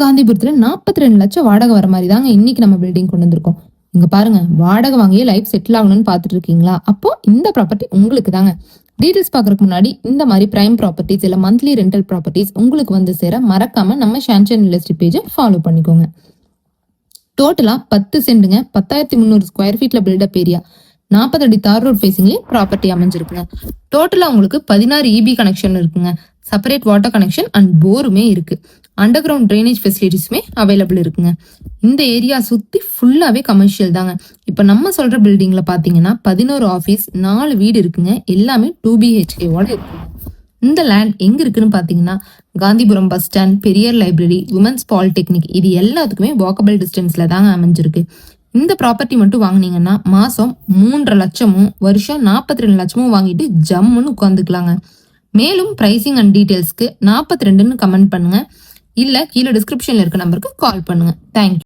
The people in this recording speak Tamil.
காந்திபுரத்துல 42 லட்சம் வாடகை வர மாதிரி தாங்க இன்னைக்கு நம்ம பில்டிங் கொண்டு வந்திருக்கோம். இங்க பாருங்க, வாடகை வாங்கியே லைஃப் செட்டில் ஆகணும்னு பாத்துட்டு இருக்கீங்களா? அப்போ இந்த ப்ராப்பர்ட்டி உங்களுக்கு தாங்க. டீடைல்ஸ் பாக்குறதுக்கு முன்னாடி இந்த மாதிரி பிரைம் ப்ராப்பர்ட்டிஸ் இல்ல மந்த்லி ரெண்டல் ப்ராப்பர்ட்டிஸ் உங்களுக்கு வந்து சேர மறக்காம நம்ம ஷான்சன் ரியல் பேஜை ஃபாலோ பண்ணிக்கோங்க. டோட்டலா 10 சென்டுங்க, 10,300 ஸ்கொயர் ஃபீட்ல பில்டப் ஏரியா, 40 அடி தார் ரோட் ஃபேசிங்லயே ப்ராப்பர்ட்டி அமைஞ்சிருக்குங்க. டோட்டலா உங்களுக்கு 16 இபி கனெக்ஷன் இருக்குங்க. செப்பரேட் வாட்டர் கனெக்ஷன் அண்ட் போருமே இருக்கு. அண்டர் கிரவுண்ட் ட்ரைனேஜ் ஃபெசிலிட்டிஸுமே அவைலபிள் இருக்குங்க. இந்த ஏரியா சுத்தி ஃபுல்லாவே கமர்ஷியல் தாங்க. இப்ப நம்ம சொல்ற பில்டிங்ல பாத்தீங்கன்னா 11 ஆபீஸ், 4 வீடு இருக்குங்க. எல்லாமே 2 BHK-ஓட இருக்குங்க. இந்த லேண்ட் எங்க இருக்குன்னு பாத்தீங்கன்னா Gandhipuram bus stand, Periyar library, women's polytechnic இது எல்லாத்துக்குமே வாக்கபிள் டிஸ்டன்ஸ்ல தாங்க அமைஞ்சிருக்கு. இந்த ப்ராப்பர்ட்டி மட்டும் வாங்கினீங்கன்னா மாசம் 3.5 லட்சமும் வருஷம் 42 லட்சமும் வாங்கிட்டு ஜம்முன்னு உட்காந்துக்கலாங்க. மேலும் பிரைசிங் அண்ட் டீடைல்ஸ்க்கு 42ன்னு கமெண்ட் பண்ணுங்க, இல்ல கீழே டிஸ்கிரிப்ஷன்ல இருக்க நம்பருக்கு கால் பண்ணுங்க. தேங்க்யூ.